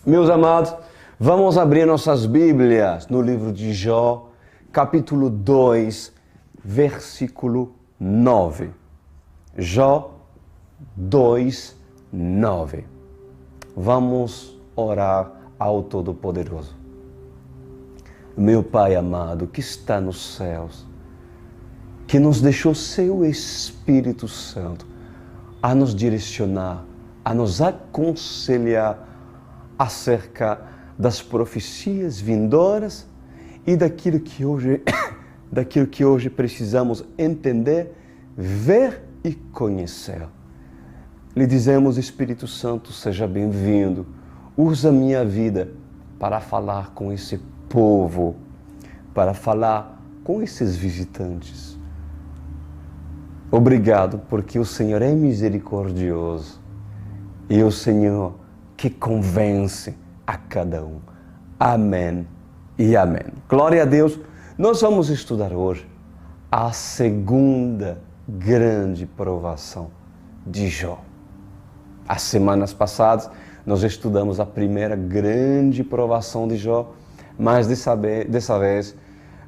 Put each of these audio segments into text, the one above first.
Meus amados, vamos abrir nossas Bíblias no livro de Jó, capítulo 2, versículo 9. Jó 2, 9. Vamos orar ao Todo-Poderoso. Meu Pai amado, que está nos céus, que nos deixou seu Espírito Santo a nos direcionar, a nos aconselhar acerca das profecias vindouras e daquilo que hoje precisamos entender, ver e conhecer. Lhe dizemos, Espírito Santo, seja bem-vindo. Usa minha vida para falar com esse povo, para falar com esses visitantes. Obrigado, porque o Senhor é misericordioso e o Senhor que convence a cada um. Amém e amém. Glória a Deus. Nós vamos estudar hoje a segunda grande provação de Jó. As semanas passadas nós estudamos a primeira grande provação de Jó, mas dessa vez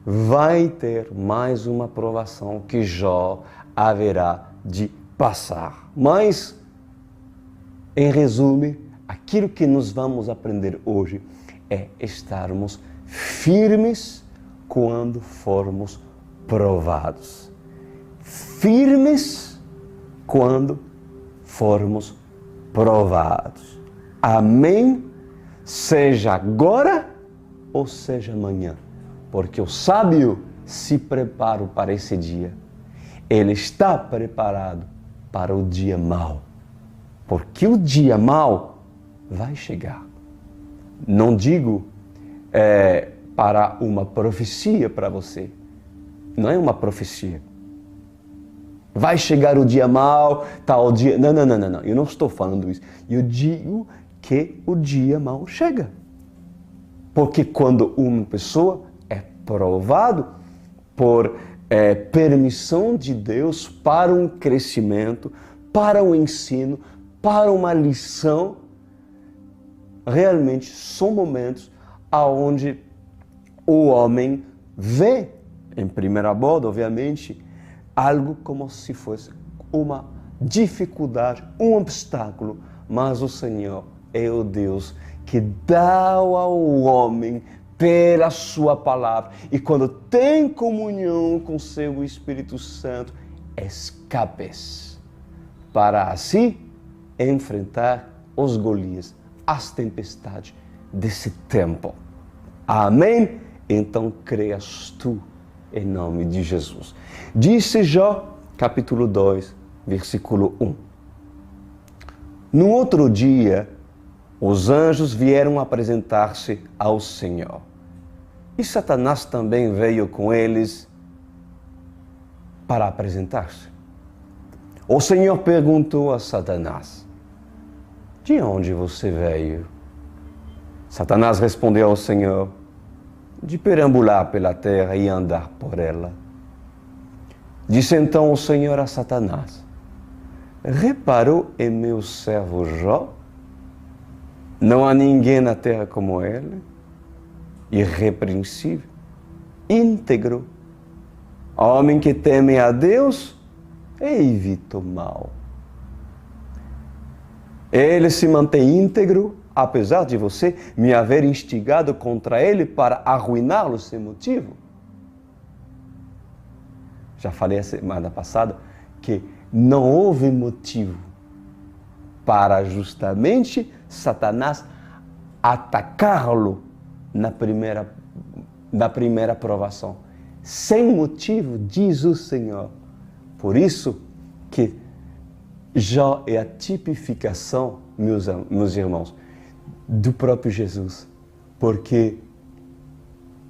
vai ter mais uma provação que Jó haverá de passar. Mas, em resumo, aquilo que nós vamos aprender hoje é estarmos firmes quando formos provados. Firmes quando formos provados. Amém? Seja agora ou seja amanhã. Porque o sábio se prepara para esse dia. Ele está preparado para o dia mau. Porque o dia mau vai chegar. Não digo para uma profecia para você. Não é uma profecia. Vai chegar o dia mau, tal dia... Não. Eu não estou falando isso. Eu digo que o dia mau chega. Porque quando uma pessoa é provado por permissão de Deus para um crescimento, para um ensino, para uma lição, realmente são momentos onde o homem vê, em primeira borda, obviamente, algo como se fosse uma dificuldade, um obstáculo, mas o Senhor é o Deus que dá ao homem pela sua palavra e quando tem comunhão com seu Espírito Santo, escapes para assim enfrentar os Golias, as tempestades desse tempo. Amém? Então creias tu em nome de Jesus. Disse Jó, capítulo 2, versículo 1. No outro dia, os anjos vieram apresentar-se ao Senhor. E Satanás também veio com eles para apresentar-se. O Senhor perguntou a Satanás: de onde você veio? Satanás respondeu ao Senhor: de perambular pela terra e andar por ela. Disse então o Senhor a Satanás: reparou em meu servo Jó? Não há ninguém na terra como ele, irrepreensível, íntegro, homem que teme a Deus e evita o mal. Ele se mantém íntegro, apesar de você me haver instigado contra ele para arruiná-lo sem motivo. Já falei a semana passada que não houve motivo para justamente Satanás atacá-lo na primeira provação. Sem motivo, diz o Senhor. Por isso que Jó é a tipificação, meus irmãos, do próprio Jesus. Porque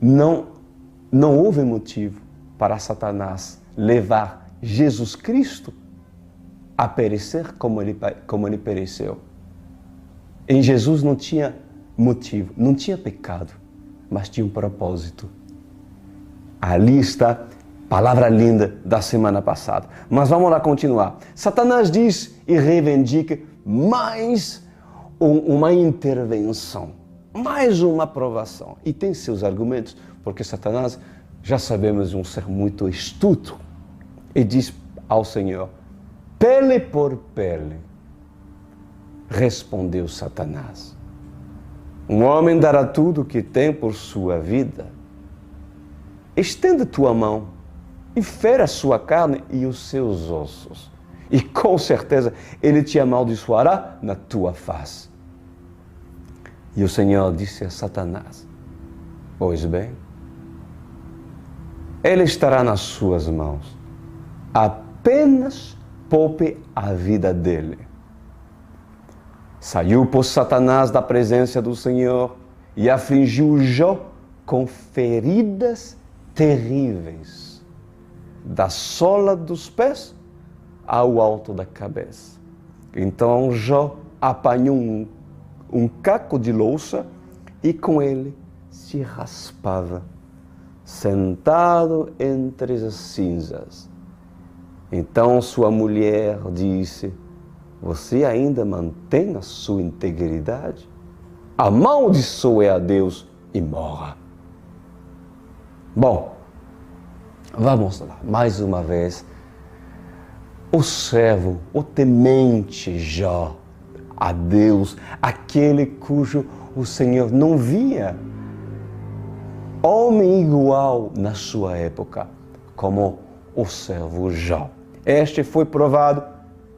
não houve motivo para Satanás levar Jesus Cristo a perecer como ele pereceu. Em Jesus não tinha motivo, não tinha pecado, mas tinha um propósito. Ali está palavra linda da semana passada. Mas vamos lá continuar. Satanás diz e reivindica, mas uma intervenção, mais uma provação. E tem seus argumentos, porque Satanás, já sabemos, é um ser muito astuto. E diz ao Senhor, pele por pele, respondeu Satanás. Um homem dará tudo o que tem por sua vida. Estende tua mão e fere a sua carne e os seus ossos. E com certeza ele te amaldiçoará na tua face. E o Senhor disse a Satanás, pois bem, ele estará nas suas mãos. Apenas poupe a vida dele. Saiu, pois, Satanás da presença do Senhor e afligiu Jó com feridas terríveis, da sola dos pés ao alto da cabeça. Então Jó apanhou um caco de louça e com ele se raspava, sentado entre as cinzas. Então sua mulher disse, você ainda mantém a sua integridade? Amaldiçoe a Deus e morra. Bom, vamos lá, mais uma vez. O servo, o temente Jó a Deus, aquele cujo o Senhor não via homem igual na sua época, como o servo Jó. Este foi provado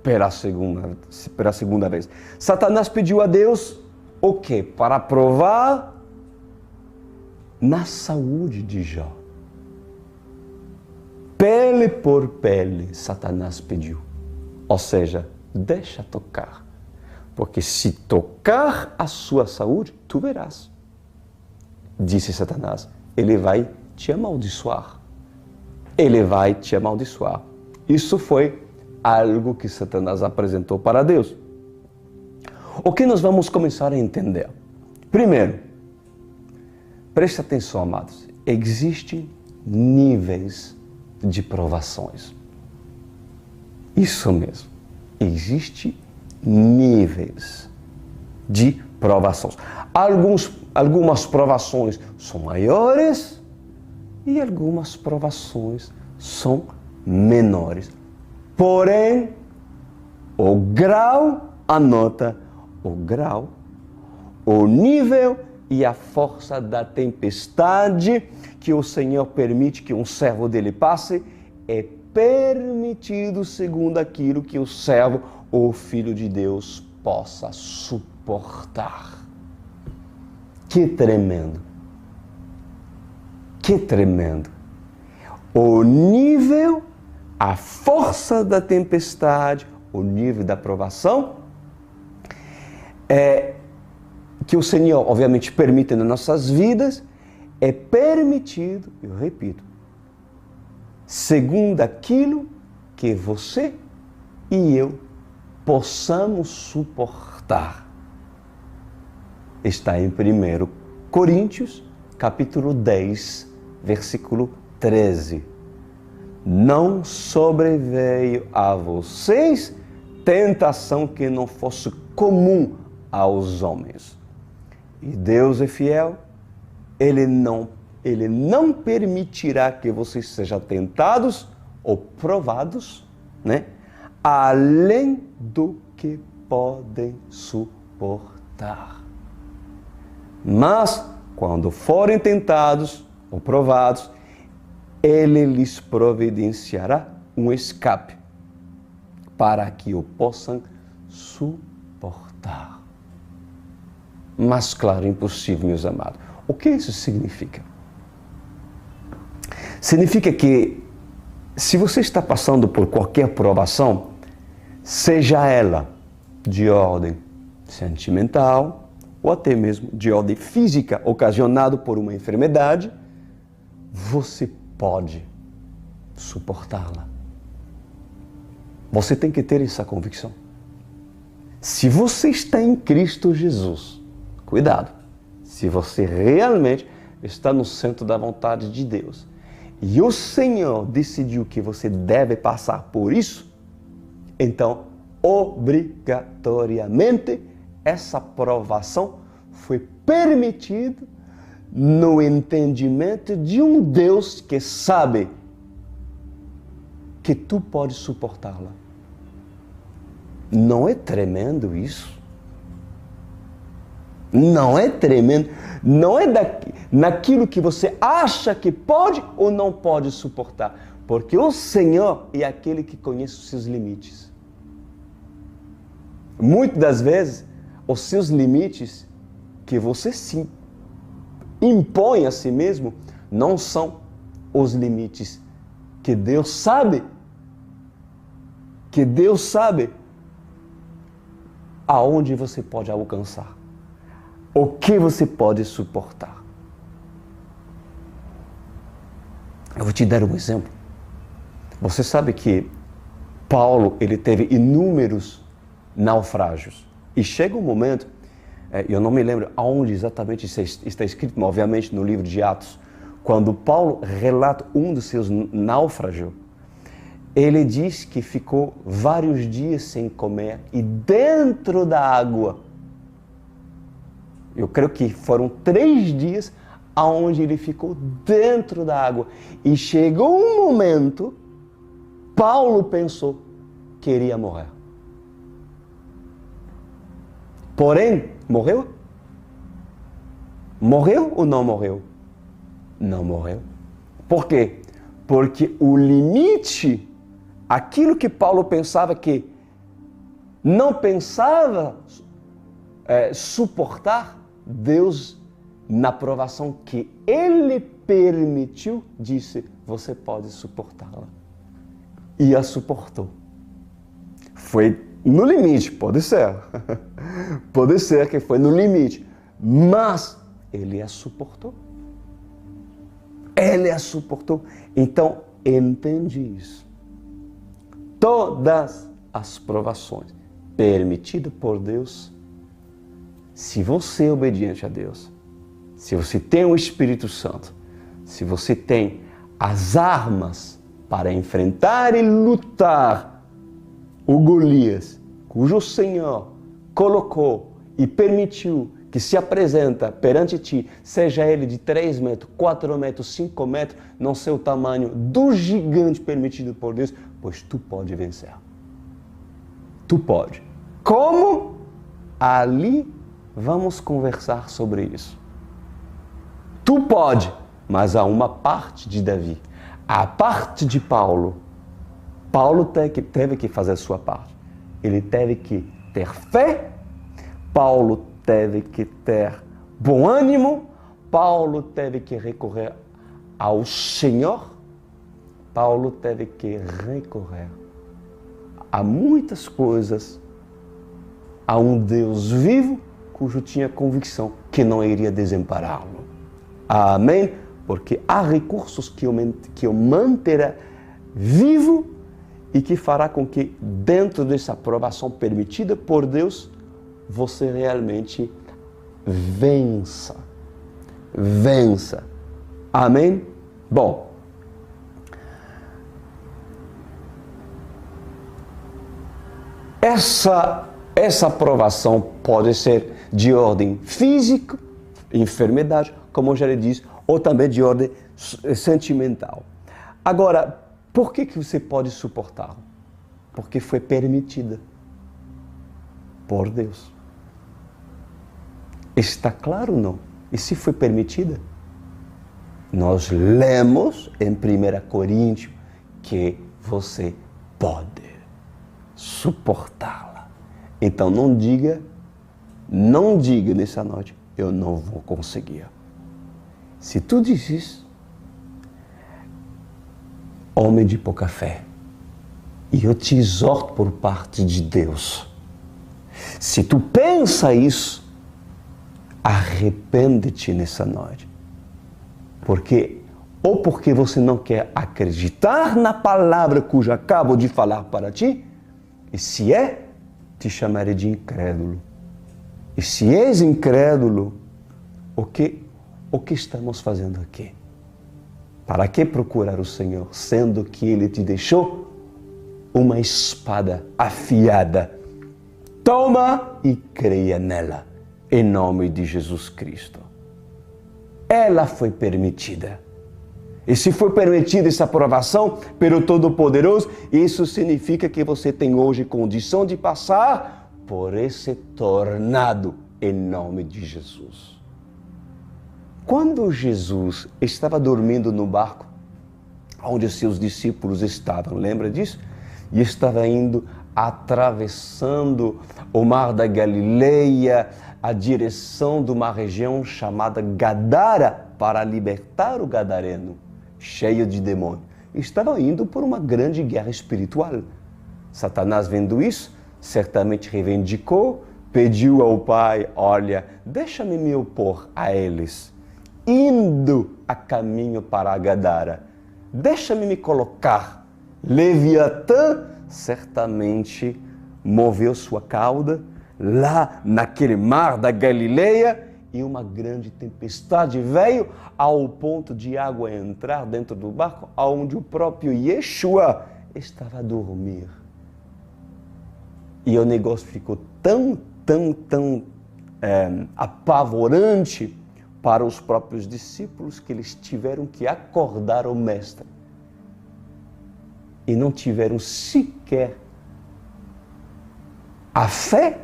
pela segunda vez. Satanás pediu a Deus o quê? Para provar na saúde de Jó. Pele por pele, Satanás pediu. Ou seja, deixa tocar. Porque se tocar a sua saúde, tu verás. Disse Satanás, ele vai te amaldiçoar. Ele vai te amaldiçoar. Isso foi algo que Satanás apresentou para Deus. O que nós vamos começar a entender? Primeiro, preste atenção, amados. Existem níveis de provações. Isso mesmo. Existem níveis de provações. Algumas provações são maiores e algumas provações são menores. Porém, o grau, anota, o grau, o nível e a força da tempestade que o Senhor permite que um servo dele passe é permitido segundo aquilo que o servo ou o Filho de Deus possa suportar. Que tremendo! Que tremendo! O nível, a força da tempestade, o nível da provação, que o Senhor, obviamente, permite nas nossas vidas, é permitido, eu repito, segundo aquilo que você e eu possamos suportar. Está em 1 Coríntios, capítulo 10, versículo 13. Não sobreveio a vocês tentação que não fosse comum aos homens. E Deus é fiel, Ele não permitirá que vocês sejam tentados ou provados, né? Além do que podem suportar. Mas, quando forem tentados ou provados, Ele lhes providenciará um escape para que o possam suportar. Mas, claro, impossível, meus amados. O que isso significa? Significa que, se você está passando por qualquer provação, seja ela de ordem sentimental ou até mesmo de ordem física, ocasionado por uma enfermidade, você pode suportá-la. Você tem que ter essa convicção. Se você está em Cristo Jesus, cuidado, se você realmente está no centro da vontade de Deus e o Senhor decidiu que você deve passar por isso, então, obrigatoriamente, essa provação foi permitida no entendimento de um Deus que sabe que tu pode suportá-la. Não é tremendo isso? Não é tremendo? Não é naquilo que você acha que pode ou não pode suportar. Porque o Senhor é aquele que conhece os seus limites. Muitas das vezes, os seus limites que você se impõe a si mesmo não são os limites que Deus sabe. Que Deus sabe aonde você pode alcançar. O que você pode suportar. Eu vou te dar um exemplo. Você sabe que Paulo, ele teve inúmeros naufrágios. E chega um momento, eu não me lembro aonde exatamente está escrito, mas obviamente no livro de Atos, quando Paulo relata um dos seus naufrágios, ele diz que ficou vários dias sem comer e dentro da água. Eu creio que foram 3 dias onde ele ficou dentro da água. E chegou um momento, Paulo pensou que iria morrer. Porém, morreu? Morreu ou não morreu? Não morreu. Por quê? Porque o limite, aquilo que Paulo pensava que não pensava suportar, Deus, na provação que Ele permitiu, disse, você pode suportá-la. E a suportou. Foi no limite, pode ser. Pode ser que foi no limite. Mas Ele a suportou. Ele a suportou. Então, entende isso. Todas as provações permitidas por Deus, se você é obediente a Deus, se você tem o Espírito Santo, se você tem as armas para enfrentar e lutar o Golias, cujo Senhor colocou e permitiu que se apresenta perante ti, seja ele de 3 metros, 4 metros, 5 metros, não sei o tamanho do gigante permitido por Deus, pois tu pode vencer. Tu pode. Como? Ali vamos conversar sobre isso. Tu pode, mas há uma parte de Davi. A parte de Paulo. Paulo teve que fazer a sua parte. Ele teve que ter fé. Paulo teve que ter bom ânimo. Paulo teve que recorrer ao Senhor. Paulo teve que recorrer a muitas coisas, a um Deus vivo, cujo tinha convicção que não iria desampará-lo. Amém? Porque há recursos que o manterá vivo e que fará com que, dentro dessa provação permitida por Deus, você realmente vença. Vença. Amém? Bom, essa provação pode ser de ordem física, enfermidade, como eu já lhe disse, ou também de ordem sentimental. Agora, por que você pode suportá-lo? Porque foi permitida por Deus. Está claro ou não? E se foi permitida? Nós lemos em 1 Coríntios que você pode suportá-la. Então não diga nessa noite, eu não vou conseguir. Se tu diz isso, homem de pouca fé, e eu te exorto por parte de Deus, se tu pensa isso, arrepende-te nessa noite. Porque você não quer acreditar na palavra cujo acabo de falar para ti, e se te chamarei de incrédulo. E se és incrédulo, o que estamos fazendo aqui? Para que procurar o Senhor, sendo que Ele te deixou uma espada afiada Toma e creia nela, em nome de Jesus Cristo. Ela foi permitida. E se foi permitida essa aprovação pelo Todo-Poderoso, isso significa que você tem hoje condição de passar por esse tornado, em nome de Jesus. Quando Jesus estava dormindo no barco, onde seus discípulos estavam, lembra disso? E estava indo, atravessando o mar da Galileia, a direção de uma região chamada Gadara, para libertar o gadareno, cheio de demônio. Estavam indo por uma grande guerra espiritual. Satanás, vendo isso, certamente reivindicou, pediu ao Pai, olha, deixa-me me opor a eles, indo a caminho para a Gadara. Deixa-me me colocar. Leviatã certamente moveu sua cauda lá naquele mar da Galileia e uma grande tempestade veio ao ponto de água entrar dentro do barco, onde o próprio Yeshua estava a dormir. E o negócio ficou tão apavorante para os próprios discípulos que eles tiveram que acordar o mestre. E não tiveram sequer a fé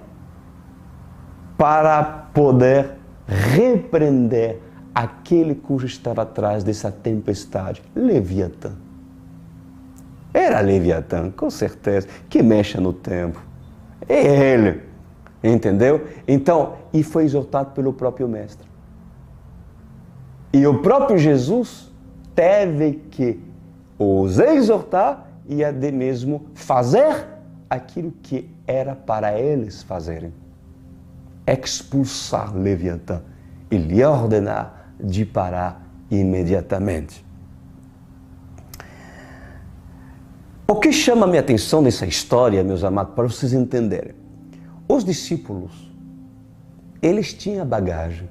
para poder repreender aquele cujo estava atrás dessa tempestade, Leviatã. Era Leviatã, com certeza, que mexe no tempo. É ele, entendeu? Então, e foi exortado pelo próprio mestre. E o próprio Jesus teve que os exortar e até mesmo fazer aquilo que era para eles fazerem. Expulsar Leviatã e lhe ordenar de parar imediatamente. O que chama a minha atenção nessa história, meus amados, para vocês entenderem, os discípulos, eles tinham a bagagem,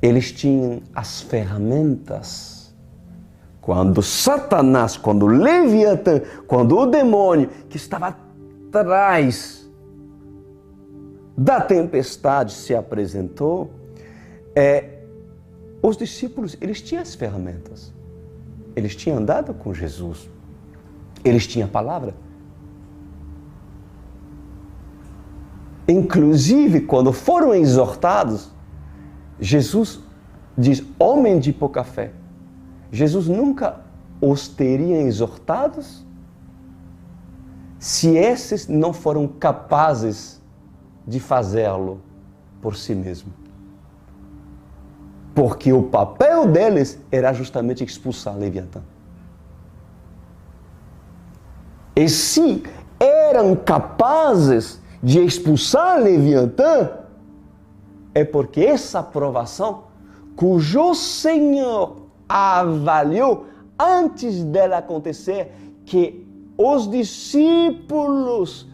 eles tinham as ferramentas. Quando Satanás, quando Leviatã, quando o demônio que estava atrás da tempestade se apresentou, os discípulos, eles tinham as ferramentas. Eles tinham andado com Jesus. Eles tinham a palavra. Inclusive, quando foram exortados, Jesus diz, homem de pouca fé. Jesus nunca os teria exortados se esses não foram capazes de fazê-lo por si mesmo. Porque o papel deles era justamente expulsar Leviatã. E se eram capazes de expulsar Leviatã, é porque essa aprovação, cujo Senhor avaliou antes dela acontecer, que os discípulos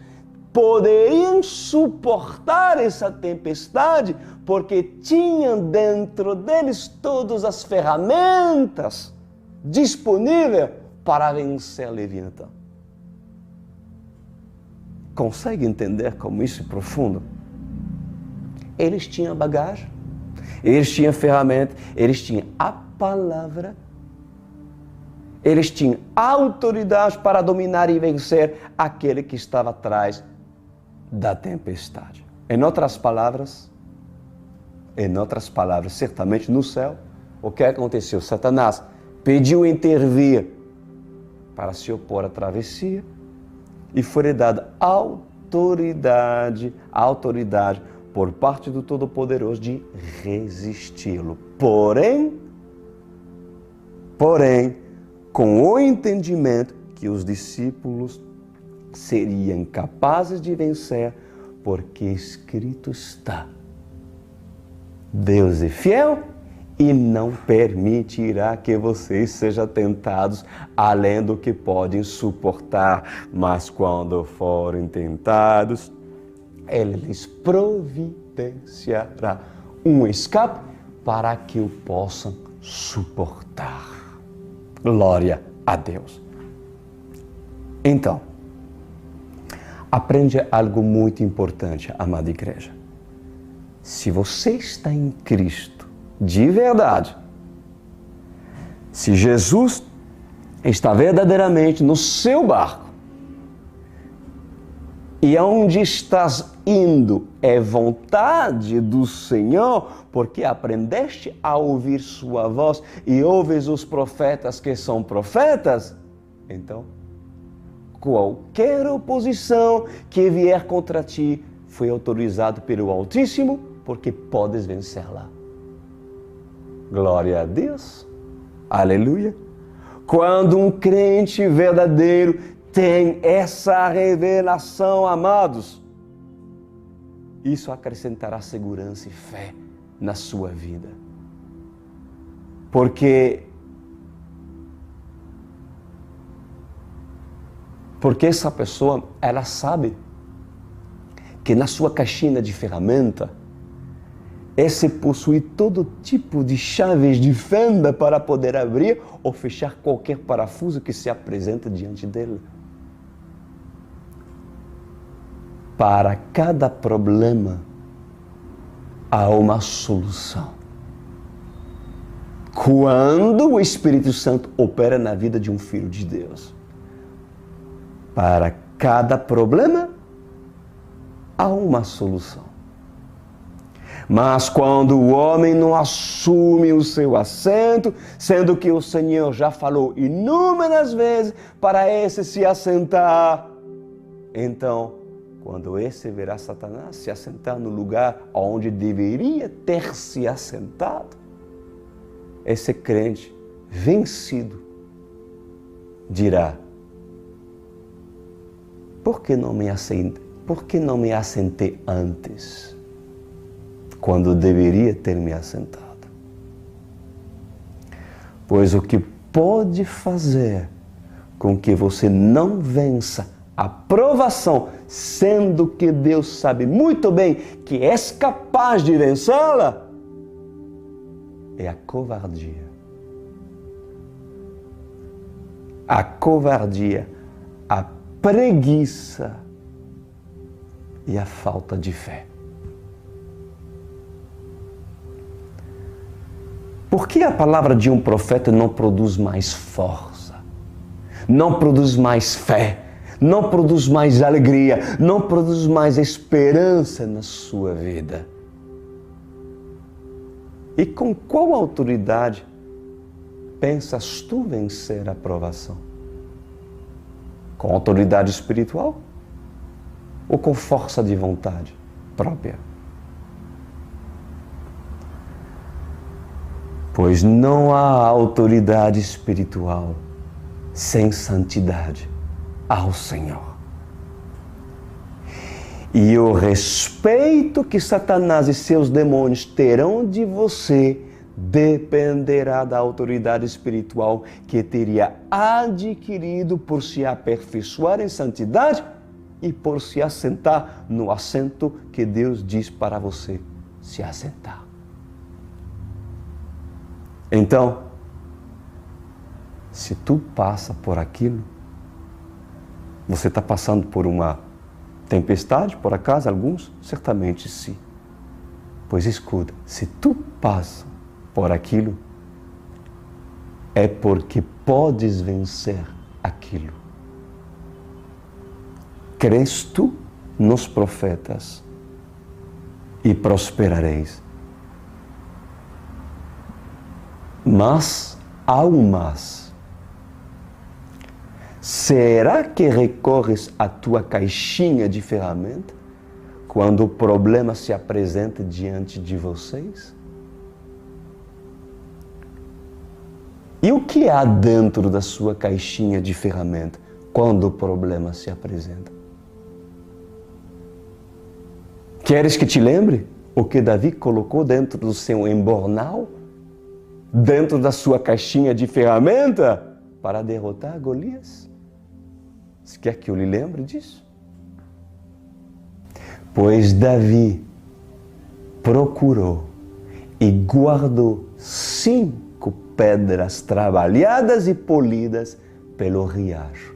poderiam suportar essa tempestade, porque tinham dentro deles todas as ferramentas disponíveis para vencer Leviatã. Consegue entender como isso é profundo? Eles tinham bagagem, eles tinham ferramenta, eles tinham a palavra, eles tinham autoridade para dominar e vencer aquele que estava atrás da tempestade. Em outras palavras, certamente no céu, o que aconteceu? Satanás pediu intervir para se opor à travessia e foi dada autoridade por parte do Todo-Poderoso de resisti-lo. Porém, com o entendimento que os discípulos seriam capazes de vencer, porque escrito está: Deus é fiel e não permitirá que vocês sejam tentados além do que podem suportar, mas quando forem tentados, Ele lhes providenciará um escape para que o possam suportar. Glória a Deus. Então, Aprende algo muito importante, amada igreja. Se você está em Cristo, de verdade, se Jesus está verdadeiramente no seu barco, e aonde estás indo é vontade do Senhor, porque aprendeste a ouvir sua voz e ouves os profetas que são profetas, então qualquer oposição que vier contra ti foi autorizado pelo Altíssimo, porque podes vencê-la. Glória a Deus. Aleluia. Quando um crente verdadeiro tem essa revelação, amados, isso acrescentará segurança e fé na sua vida. Porque essa pessoa, ela sabe que na sua caixinha de ferramenta, esse possui todo tipo de chaves de fenda para poder abrir ou fechar qualquer parafuso que se apresenta diante dele. Para cada problema, há uma solução. Quando o Espírito Santo opera na vida de um filho de Deus, para cada problema, há uma solução. Mas quando o homem não assume o seu assento, sendo que o Senhor já falou inúmeras vezes para esse se assentar, então, quando esse verá Satanás se assentar no lugar onde deveria ter se assentado, esse crente vencido dirá: por que não me assentei antes, quando deveria ter me assentado? Pois o que pode fazer com que você não vença a provação, sendo que Deus sabe muito bem que és capaz de vencê-la, é a covardia. A covardia, a preguiça e a falta de fé. Por que a palavra de um profeta não produz mais força? Não produz mais fé? Não produz mais alegria? Não produz mais esperança na sua vida? E com qual autoridade pensas tu vencer a provação? Com autoridade espiritual? Ou com força de vontade própria? Pois não há autoridade espiritual sem santidade ao Senhor. E o respeito que Satanás e seus demônios terão de você dependerá da autoridade espiritual que teria adquirido por se aperfeiçoar em santidade e por se assentar no assento que Deus diz para você se assentar. Então, se tu passa por aquilo, você está passando por uma tempestade, por acaso, alguns? Certamente sim. Pois escuta, se tu passa por aquilo, é porque podes vencer aquilo. Crês tu nos profetas e prosperareis. Mas há um mas. Será que recorres à tua caixinha de ferramenta quando o problema se apresenta diante de vocês? E o que há dentro da sua caixinha de ferramenta quando o problema se apresenta? Queres que te lembre o que Davi colocou dentro do seu embornal? Dentro da sua caixinha de ferramenta para derrotar Golias? Você quer que eu lhe lembre disso? Pois Davi procurou e guardou 5 pedras trabalhadas e polidas pelo riacho.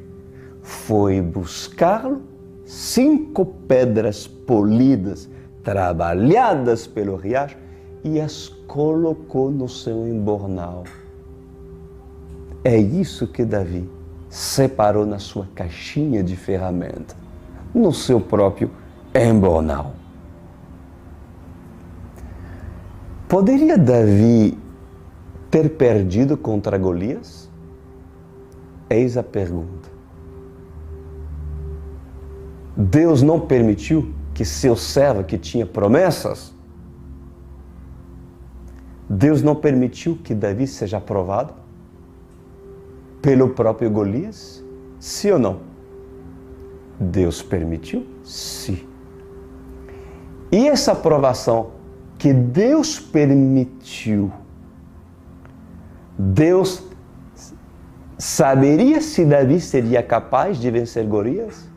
Foi buscá-lo 5 pedras polidas, trabalhadas pelo riacho, e as colocou no seu embornal. É isso que Davi separou na sua caixinha de ferramenta, no seu próprio embornal. Poderia Davi ter perdido contra Golias? Eis a pergunta. Deus não permitiu que seu servo, que tinha promessas, Deus não permitiu que Davi seja aprovado pelo próprio Golias? Sim ou não? Deus permitiu? Sim. E essa aprovação que Deus permitiu, Deus saberia se Davi seria capaz de vencer Golias?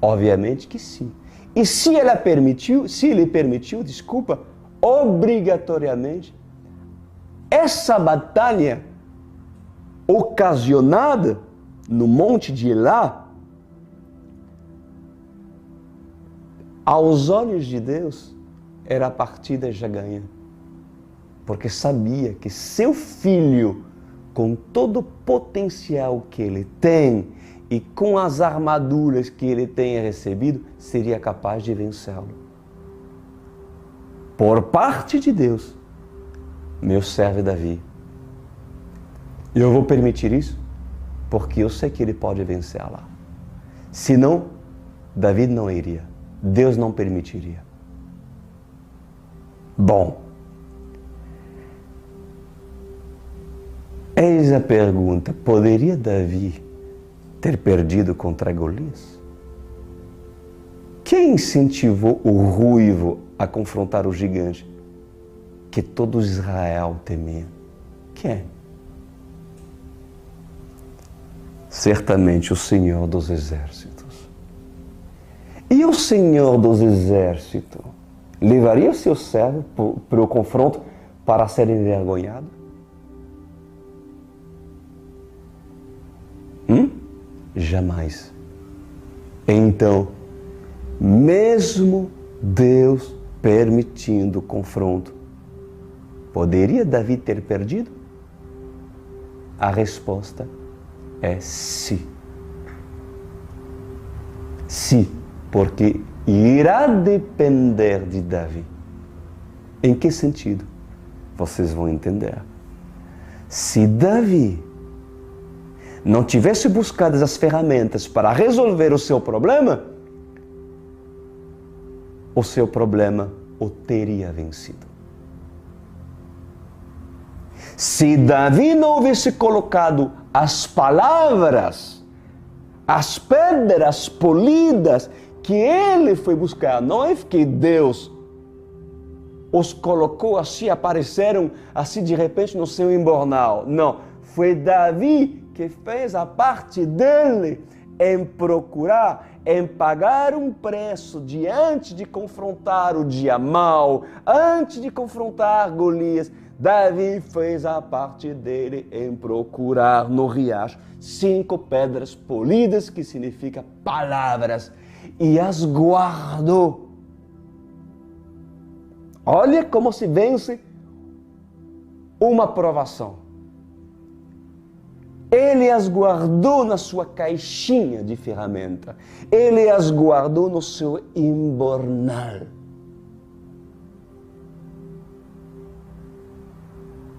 Obviamente que sim. E se ele permitiu, obrigatoriamente, essa batalha ocasionada no Monte de Elá, aos olhos de Deus, era a partida já ganha. Porque sabia que seu filho, com todo o potencial que ele tem e com as armaduras que ele tenha recebido, seria capaz de vencê-lo. Por parte de Deus, meu servo Davi. Eu vou permitir isso porque eu sei que ele pode vencer lá. Senão, Davi não iria. Deus não permitiria. Bom, eis a pergunta: poderia Davi ter perdido contra Golias? Quem incentivou o ruivo a confrontar o gigante que todo Israel temia? Quem? Certamente o Senhor dos Exércitos. E o Senhor dos Exércitos levaria o seu servo para o confronto para ser envergonhado? Jamais. Então, mesmo Deus permitindo o confronto, poderia Davi ter perdido? A resposta é sim. Sim, porque irá depender de Davi. Em que sentido? Vocês vão entender. Se Davi não tivesse buscado as ferramentas para resolver o seu problema o teria vencido. Se Davi não houvesse colocado as palavras, as pedras polidas que ele foi buscar, não é que Deus os colocou assim, apareceram assim de repente no seu embornal. Não, foi Davi que fez a parte dele em procurar, em pagar um preço diante de confrontar o dia mau, antes de confrontar Golias. Davi fez a parte dele em procurar no riacho 5 pedras polidas, que significa palavras, e as guardou. Olha como se vence uma provação. Ele as guardou na sua caixinha de ferramenta. Ele as guardou no seu embornal.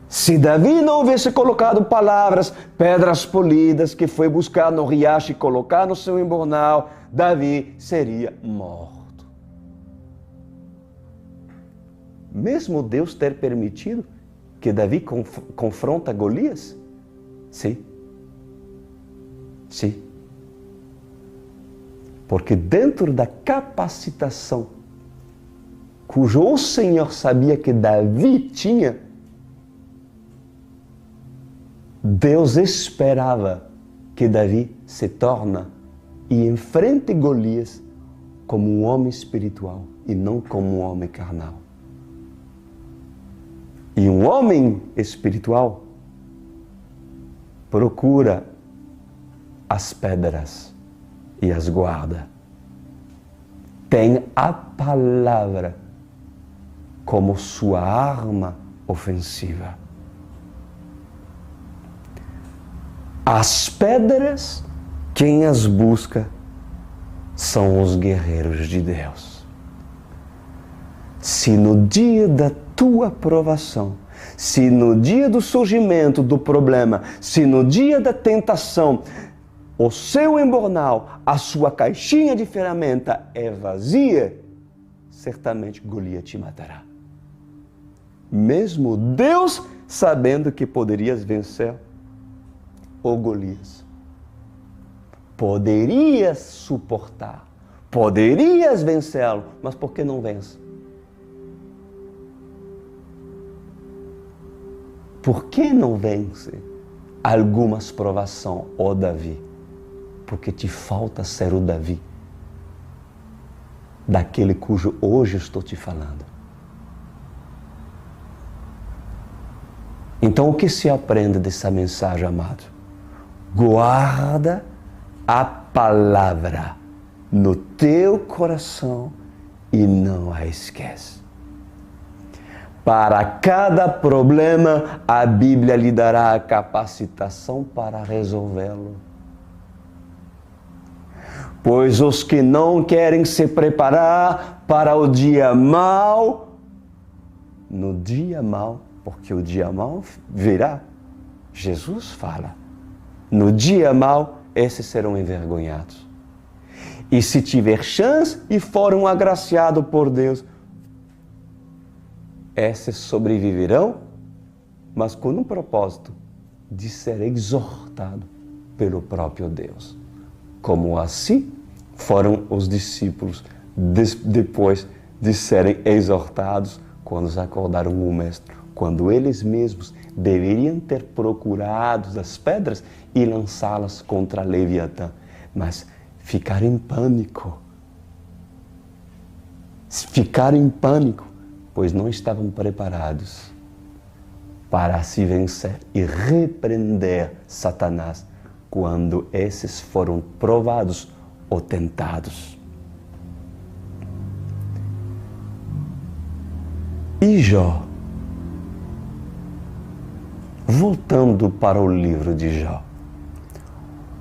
Se Davi não houvesse colocado palavras, pedras polidas, que foi buscar no riacho e colocar no seu embornal, Davi seria morto. Mesmo Deus ter permitido que Davi confronta Golias? Sim. Sim. Porque dentro da capacitação cujo o Senhor sabia que Davi tinha, Deus esperava que Davi se torne e enfrente Golias como um homem espiritual e não como um homem carnal. E um homem espiritual procura as pedras e as guarda tem a palavra como sua arma ofensiva. As pedras, quem as busca são os guerreiros de Deus. Se no dia da tua provação, se no dia do surgimento do problema, se no dia da tentação, o seu embornal, a sua caixinha de ferramenta é vazia, certamente Golias te matará. Mesmo Deus sabendo que poderias vencer o Golias. Poderias suportar, poderias vencê-lo, mas por que não vence? Por que não vence algumas provações, ó Davi? Porque te falta ser o Davi, daquele cujo hoje estou te falando. Então, o que se aprende dessa mensagem, amado? Guarda a palavra no teu coração e não a esquece. Para cada problema, a Bíblia lhe dará a capacitação para resolvê-lo. Pois os que não querem se preparar para o dia mau, no dia mau, porque o dia mau virá, Jesus fala, no dia mau, esses serão envergonhados. E se tiver chance e foram agraciados por Deus, esses sobreviverão, mas com um propósito de ser exortado pelo próprio Deus. Como assim foram os discípulos depois de serem exortados quando acordaram o Mestre, quando eles mesmos deveriam ter procurado as pedras e lançá-las contra Leviatã, mas ficaram em pânico. Ficaram em pânico, pois não estavam preparados para se vencer e repreender Satanás quando esses foram provados ou tentados. E Jó, voltando para o livro de Jó,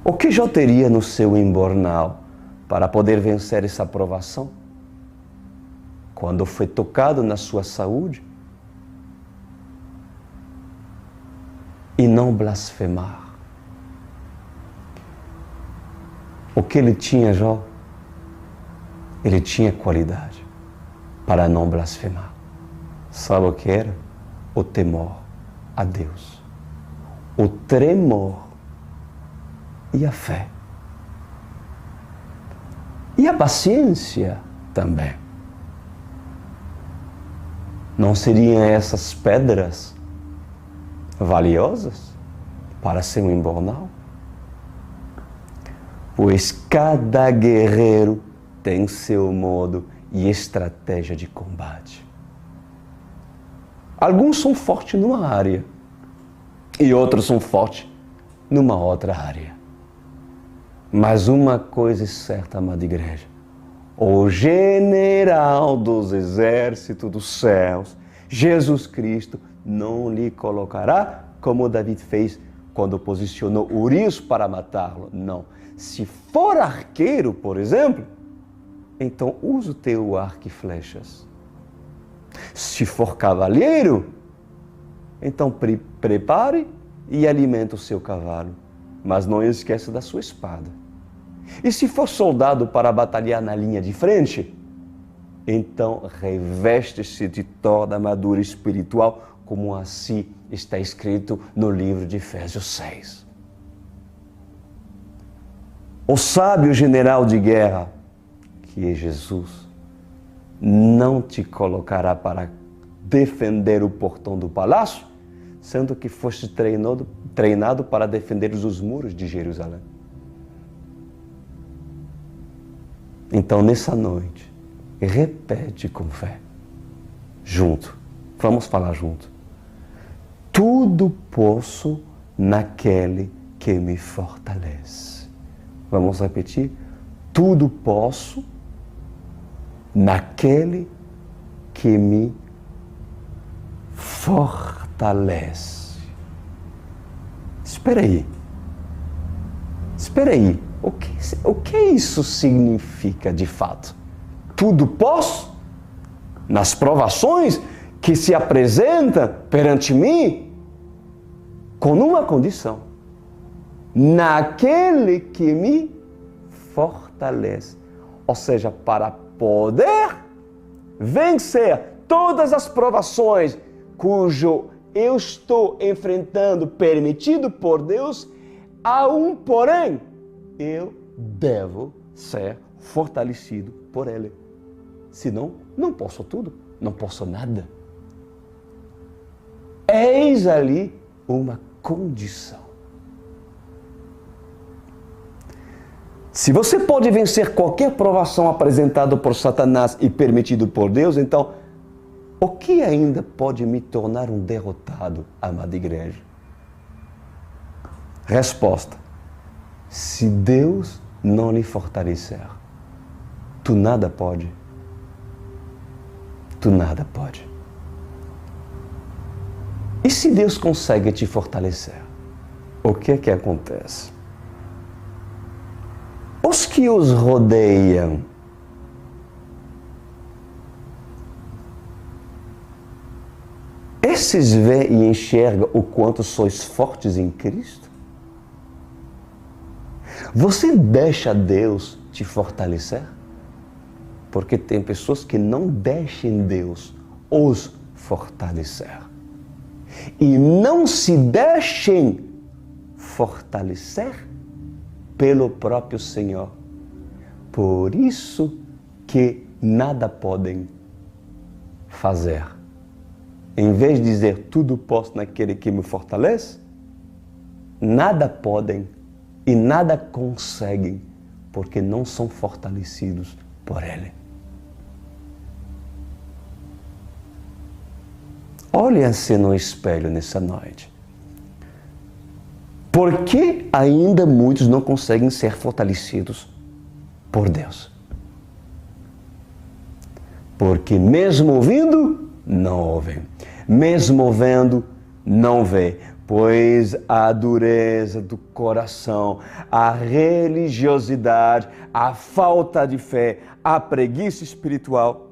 o que Jó teria no seu embornal para poder vencer essa provação? Quando foi tocado na sua saúde? E não blasfemar. O que ele tinha, Jó? Ele tinha qualidade para não blasfemar. Sabe o que era? O temor a Deus, o tremor e a fé. E a paciência também. Não seriam essas pedras valiosas para ser um embornal? Pois cada guerreiro tem seu modo e estratégia de combate. Alguns são fortes numa área e outros são fortes numa outra área. Mas uma coisa é certa, amada igreja: o general dos exércitos dos céus, Jesus Cristo, não lhe colocará como Davi fez quando posicionou Urias para matá-lo. Não. Se for arqueiro, por exemplo, então usa o teu arco e flechas. Se for cavalheiro, então prepare e alimente o seu cavalo, mas não esqueça da sua espada. E se for soldado para batalhar na linha de frente, então reveste-se de toda a armadura espiritual, como assim está escrito no livro de Efésios 6. O sábio general de guerra, que é Jesus, não te colocará para defender o portão do palácio, sendo que foste treinado para defender os muros de Jerusalém. Então, nessa noite, repete com fé, junto, vamos falar junto. Tudo posso naquele que me fortalece. Vamos repetir? Tudo posso naquele que me fortalece. Espera aí. O que isso significa de fato? Tudo posso? Nas provações que se apresentam perante mim? Com uma condição. Naquele que me fortalece. Ou seja, para poder vencer todas as provações cujo eu estou enfrentando, permitido por Deus, há um porém. Eu devo ser fortalecido por Ele. Senão, não posso tudo, não posso nada. Eis ali uma condição. Se você pode vencer qualquer provação apresentada por Satanás e permitido por Deus, então, o que ainda pode me tornar um derrotado, amada igreja? Resposta: se Deus não lhe fortalecer, tu nada pode. Tu nada pode. E se Deus consegue te fortalecer, o que é que acontece? Os que os rodeiam, esses veem e enxergam o quanto sois fortes em Cristo? Você deixa Deus te fortalecer? Porque tem pessoas que não deixam Deus os fortalecer. E não se deixem fortalecer pelo próprio Senhor. Por isso que nada podem fazer. Em vez de dizer tudo posso naquele que me fortalece, nada podem e nada conseguem, porque não são fortalecidos por Ele. Olhem-se no espelho nessa noite. Por que ainda muitos não conseguem ser fortalecidos por Deus? Porque mesmo ouvindo, não ouvem. Mesmo vendo, não vê. Pois a dureza do coração, a religiosidade, a falta de fé, a preguiça espiritual,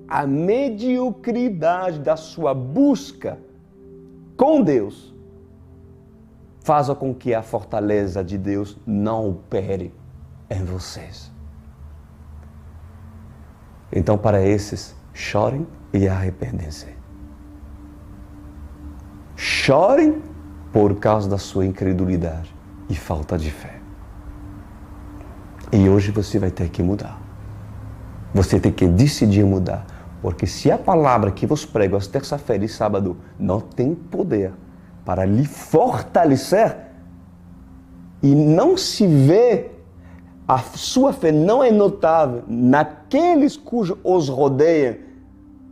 a mediocridade da sua busca com Deus faz com que a fortaleza de Deus não opere em vocês. Então, para esses, chorem e arrependem-se. Chorem por causa da sua incredulidade e falta de fé. E hoje você vai ter que mudar. Você tem que decidir mudar. Porque se a palavra que vos prego às terça-feira e sábado não tem poder para lhe fortalecer e não se vê, a sua fé não é notável naqueles cujos os rodeiam,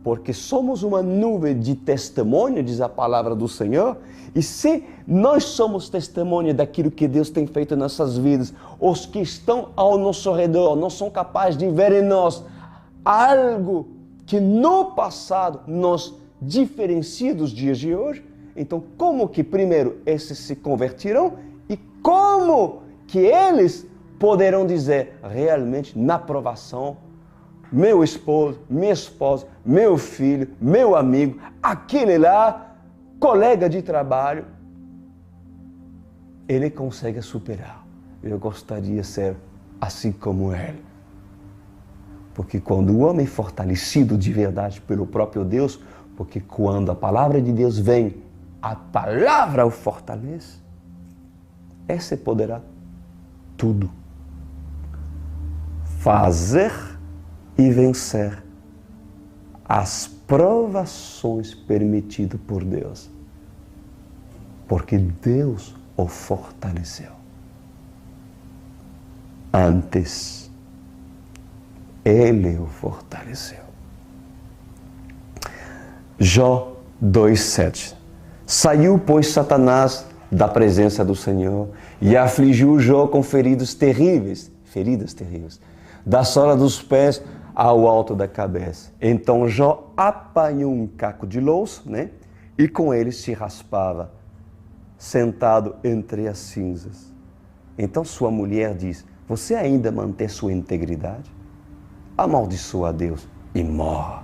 porque somos uma nuvem de testemunho, diz a palavra do Senhor, e se nós somos testemunha daquilo que Deus tem feito em nossas vidas, os que estão ao nosso redor não são capazes de ver em nós algo que no passado nos diferencia dos dias de hoje, então como que primeiro esses se convertirão e como que eles poderão dizer realmente na provação, meu esposo, minha esposa, meu filho, meu amigo, aquele lá, colega de trabalho, ele consegue superar. Eu gostaria de ser assim como ele. Porque quando o homem é fortalecido de verdade pelo próprio Deus, porque quando a palavra de Deus vem, a palavra o fortalece, esse poderá tudo. Fazer e vencer as provações permitidas por Deus. Porque Deus o fortaleceu. Antes, Ele o fortaleceu. Jó 2,7. Saiu, pois, Satanás da presença do Senhor e afligiu Jó com feridas terríveis, da sola dos pés ao alto da cabeça. Então Jó apanhou um caco de louça, né? E com ele se raspava, sentado entre as cinzas. Então sua mulher diz: você ainda mantém sua integridade? Amaldiçoa a Deus e morra.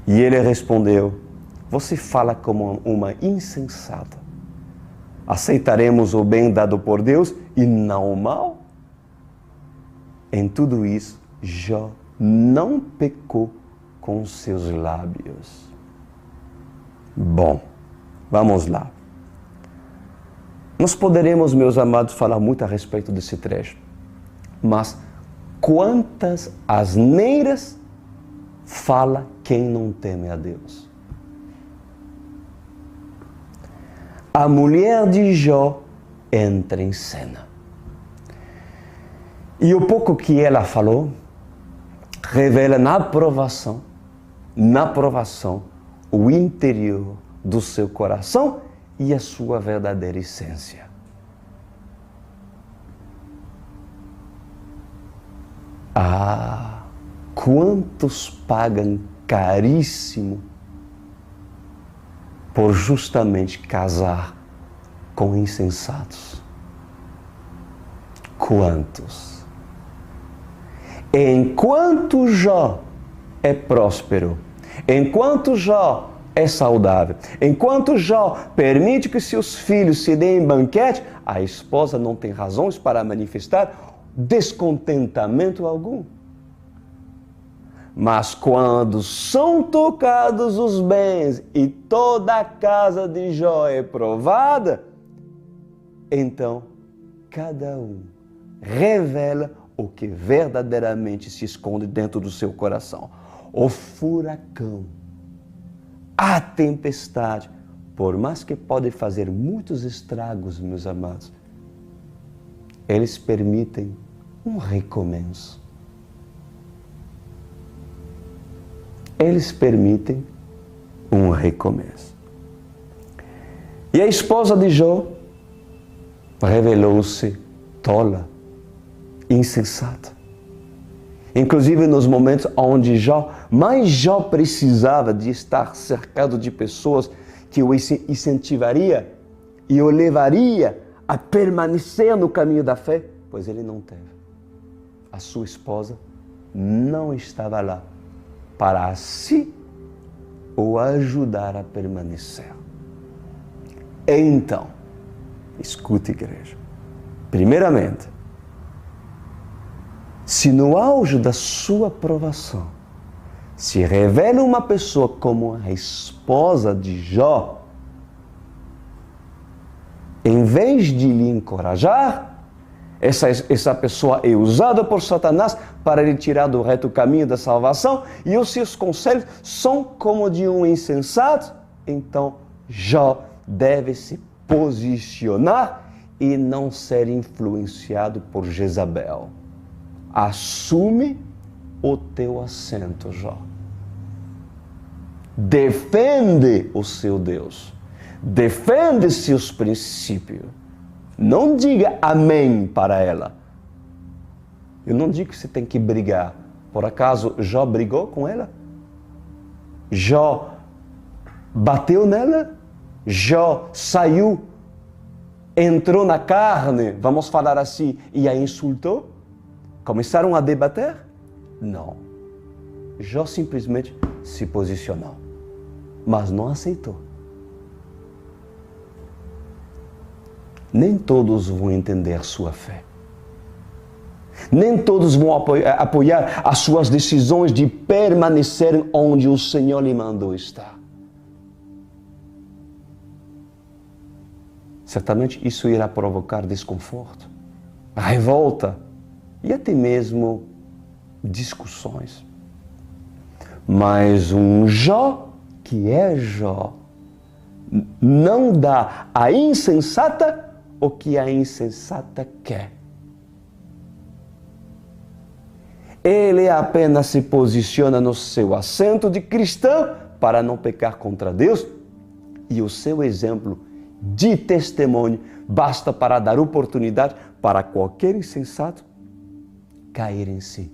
E ele respondeu: você fala como uma insensata. Aceitaremos o bem dado por Deus e não o mal? Em tudo isso, Jó não pecou com seus lábios. Bom, vamos lá. Nós poderemos, meus amados, falar muito a respeito desse trecho, mas quantas asneiras fala quem não teme a Deus? A mulher de Jó entra em cena. E o pouco que ela falou revela na provação, o interior do seu coração e a sua verdadeira essência. Ah, quantos pagam caríssimo por justamente casar com insensatos? Quantos? Enquanto Jó é próspero, enquanto Jó é saudável, enquanto Jó permite que seus filhos se deem banquete, a esposa não tem razões para manifestar descontentamento algum. Mas quando são tocados os bens e toda a casa de Jó é provada, então cada um revela o que verdadeiramente se esconde dentro do seu coração. O furacão, a tempestade, por mais que pode fazer muitos estragos, meus amados, eles permitem um recomeço. Eles permitem um recomeço. E a esposa de Jó revelou-se tola, insensata. Inclusive nos momentos onde Jó precisava de estar cercado de pessoas que o incentivaria e o levaria a permanecer no caminho da fé, pois ele não teve. A sua esposa não estava lá para assim o ajudar a permanecer. Então, escute, igreja. Primeiramente, se no auge da sua provação se revela uma pessoa como a esposa de Jó, em vez de lhe encorajar, essa pessoa é usada por Satanás para lhe tirar do reto caminho da salvação, e os seus conselhos são como de um insensato. Então Jó deve se posicionar e não ser influenciado por Jezabel. Assume o teu assento, Jó. Defende o seu Deus. Defende seus princípios. Não diga amém para ela. Eu não digo que você tem que brigar. Por acaso Jó brigou com ela? Jó bateu nela? Jó saiu, entrou na carne, vamos falar assim, e a insultou? Começaram a debater? Não. Jó simplesmente se posicionou, mas não aceitou. Nem todos vão entender sua fé. Nem todos vão apoiar as suas decisões de permanecer onde o Senhor lhe mandou estar. Certamente isso irá provocar desconforto, revolta e até mesmo discussões. Mas um Jó que é Jó não dá à insensata o que a insensata quer. Ele apenas se posiciona no seu assento de cristão para não pecar contra Deus, e o seu exemplo de testemunho basta para dar oportunidade para qualquer insensato cair em si.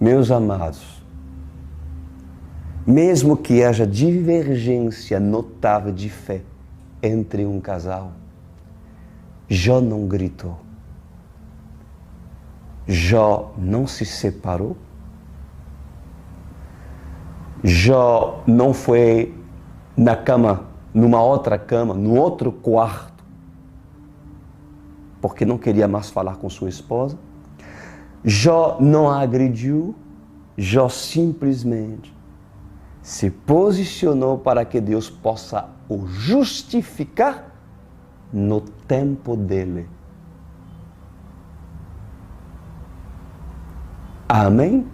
Meus amados, mesmo que haja divergência notável de fé entre um casal, Jó não gritou. Jó não se separou. Jó não foi na cama, numa outra cama, num outro quarto, porque não queria mais falar com sua esposa. Jó não a agrediu. Jó simplesmente se posicionou para que Deus possa o justificar no tempo dele. Amém?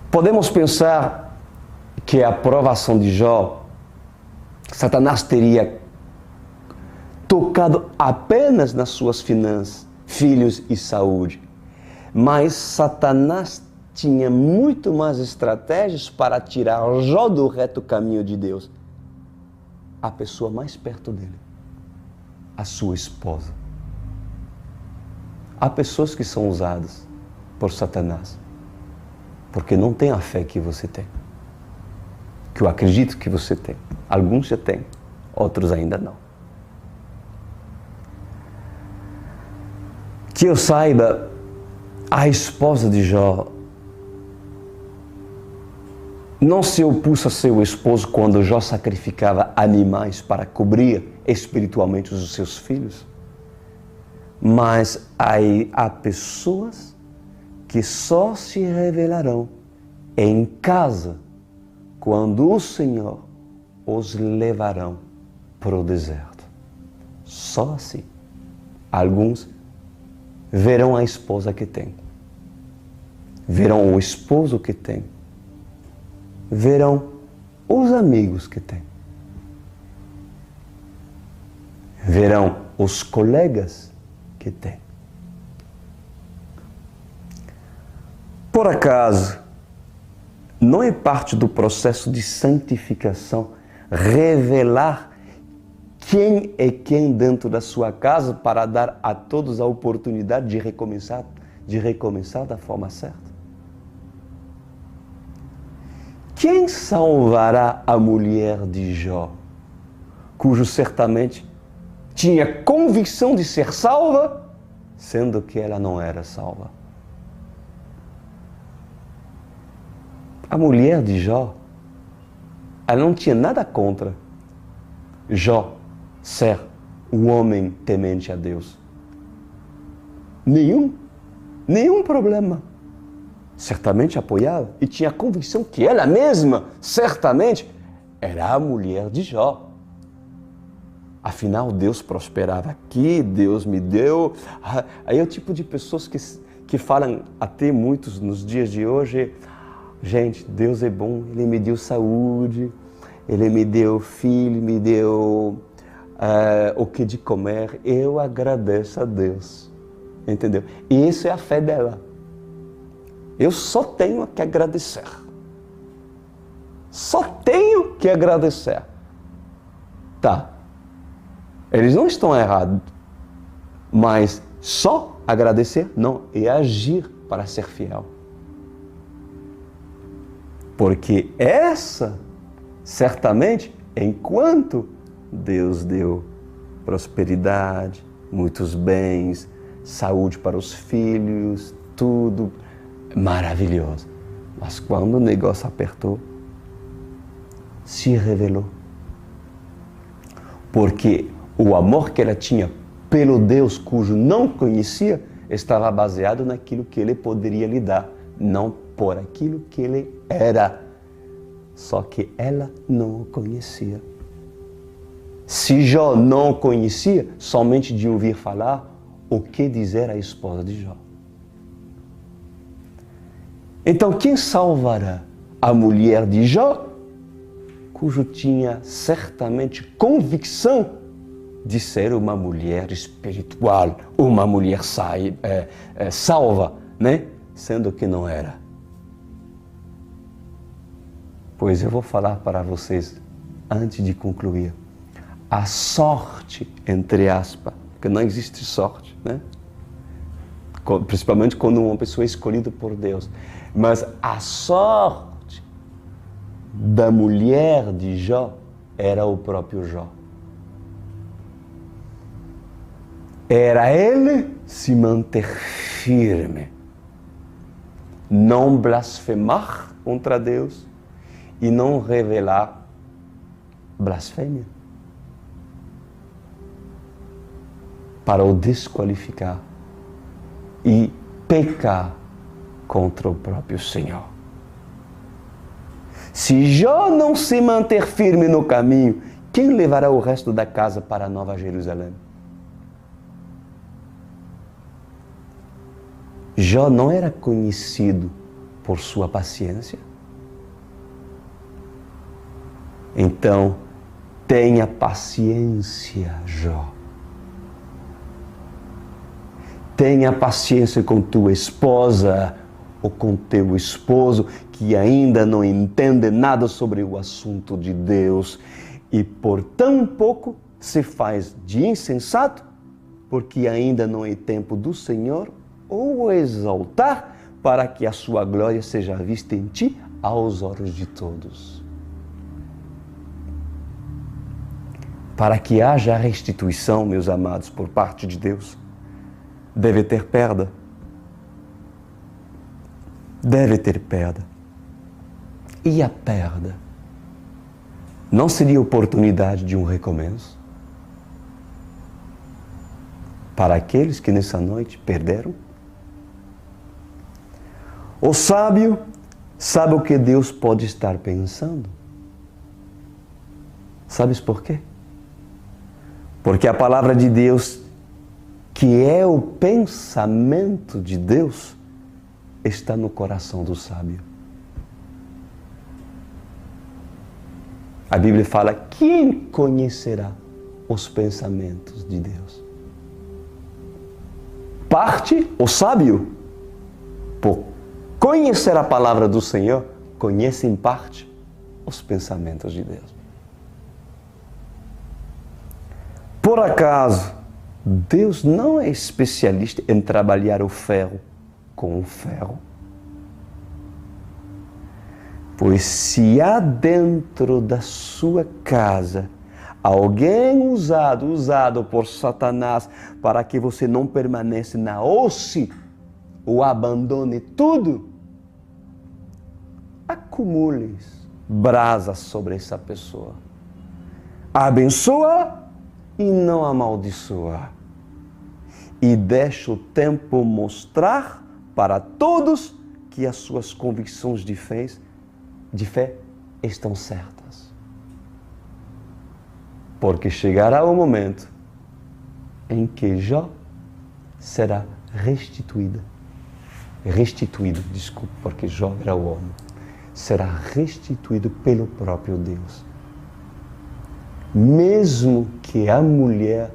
Podemos pensar que a aprovação de Jó, Satanás teria tocado apenas nas suas finanças, filhos e saúde. Mas Satanás tinha muito mais estratégias para tirar Jó do reto caminho de Deus. A pessoa mais perto dele, a sua esposa. Há pessoas que são usadas por Satanás porque não tem a fé que você tem, que eu acredito que você tem. Alguns já têm, outros ainda não. Que eu saiba, a esposa de Jó não se opôs a seu esposo quando Jó sacrificava animais para cobrir espiritualmente os seus filhos. Mas há pessoas que só se revelarão em casa quando o Senhor os levarão para o deserto. Só assim. Alguns verão a esposa que tem, verão o esposo que tem, verão os amigos que tem, verão os colegas que tem. Por acaso, não é parte do processo de santificação revelar quem é quem dentro da sua casa para dar a todos a oportunidade de recomeçar da forma certa? Quem salvará a mulher de Jó, cujo certamente tinha convicção de ser salva, sendo que ela não era salva? A mulher de Jó, ela não tinha nada contra Jó ser um homem temente a Deus. Nenhum problema. Certamente apoiava e tinha a convicção que ela mesma, certamente, era a mulher de Jó. Afinal, Deus prosperava aqui, Deus me deu. Aí é o tipo de pessoas que falam, até muitos nos dias de hoje, gente, Deus é bom, Ele me deu saúde, Ele me deu filho, me deu o que de comer, eu agradeço a Deus, entendeu? E isso é a fé dela. Eu só tenho que agradecer. Só tenho que agradecer. Tá. Eles não estão errados, mas só agradecer não, é agir para ser fiel. Porque essa, certamente, enquanto Deus deu prosperidade, muitos bens, saúde para os filhos, tudo maravilhoso. Mas quando o negócio apertou, se revelou. Porque o amor que ela tinha pelo Deus cujo não conhecia estava baseado naquilo que Ele poderia lhe dar, não por aquilo que Ele era. Só que ela não o conhecia. Se Jó não o conhecia, somente de ouvir falar, o que dizer à esposa de Jó? Então, quem salvará a mulher de Jó, cujo tinha certamente convicção de ser uma mulher espiritual, uma mulher salva, né? Sendo que não era. Pois eu vou falar para vocês, antes de concluir, a sorte, entre aspas, porque não existe sorte, né? principalmente quando uma pessoa é escolhida por Deus. Mas a sorte da mulher de Jó era o próprio Jó. Era ele se manter firme, não blasfemar contra Deus e não revelar blasfêmia para o desqualificar e pecar contra o próprio Senhor. Se Jó não se manter firme no caminho, quem levará o resto da casa para a Nova Jerusalém? Jó não era conhecido por sua paciência? Então, tenha paciência, Jó. Tenha paciência com tua esposa ou com teu esposo que ainda não entende nada sobre o assunto de Deus e por tão pouco se faz de insensato porque ainda não é tempo do Senhor ou exaltar para que a sua glória seja vista em ti aos olhos de todos. Para que haja restituição, meus amados, por parte de Deus, deve ter perda. Deve ter perda. E a perda não seria oportunidade de um recomeço? Para aqueles que nessa noite perderam? O sábio sabe o que Deus pode estar pensando. Sabes por quê? Porque a palavra de Deus, que é o pensamento de Deus, está no coração do sábio. A Bíblia fala: quem conhecerá os pensamentos de Deus? Parte o sábio, por conhecer a palavra do Senhor, conhece em parte os pensamentos de Deus. Por acaso, Deus não é especialista em trabalhar o ferro com o ferro? Pois se há dentro da sua casa alguém usado por Satanás para que você não permaneça na hosse ou abandone tudo, acumule brasas sobre essa pessoa. Abençoa e não amaldiçoa. E deixa o tempo mostrar para todos que as suas convicções de fé estão certas. Porque chegará o momento em que Jó será restituído, porque Jó era o homem, será restituído pelo próprio Deus. Mesmo que a mulher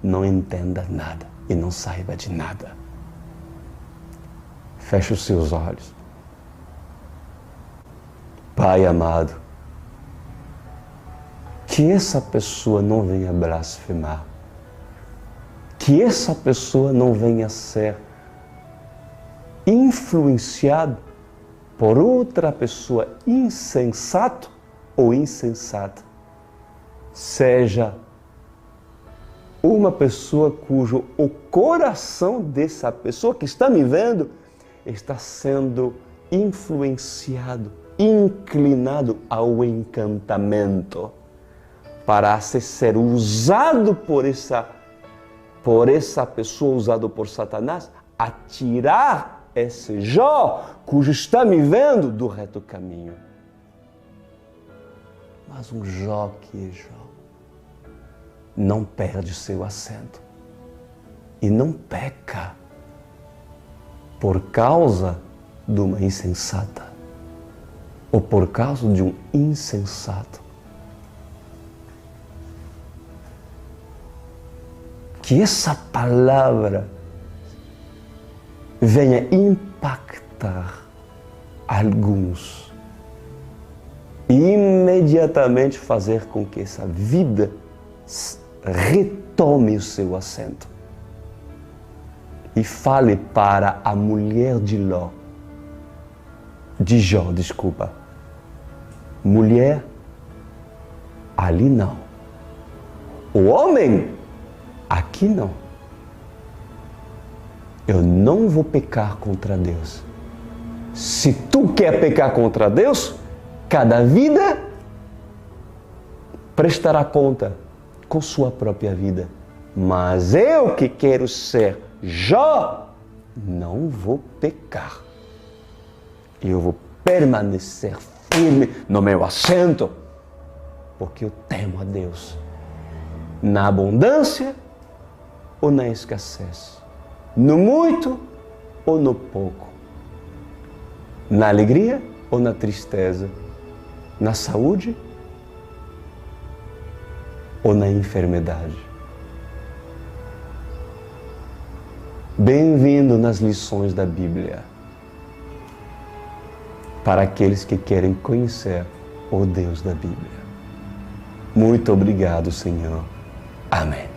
não entenda nada e não saiba de nada. Feche os seus olhos. Pai amado, que essa pessoa não venha blasfemar, que essa pessoa não venha ser influenciado por outra pessoa insensato ou insensata. Seja uma pessoa cujo o coração dessa pessoa que está me vendo está sendo influenciado, inclinado ao encantamento para ser usado por essa pessoa, usado por Satanás, a tirar esse Jó, cujo está me vendo, do reto caminho. Mas um Jó que é Jó não perde seu assento e não peca por causa de uma insensata ou por causa de um insensato. Que essa palavra venha impactar alguns e imediatamente fazer com que essa vida retome o seu assento. e fale para a mulher de Jó, mulher, ali não. O homem, aqui não. Eu não vou pecar contra Deus. Se tu quer pecar contra Deus, cada vida prestará conta com sua própria vida. Mas eu que quero ser Jó, não vou pecar. Eu vou permanecer firme no meu assento, porque eu temo a Deus. Na abundância ou na escassez, no muito ou no pouco, na alegria ou na tristeza, na saúde ou na enfermidade. Bem-vindo nas lições da Bíblia, para aqueles que querem conhecer o Deus da Bíblia. Muito obrigado, Senhor. Amém.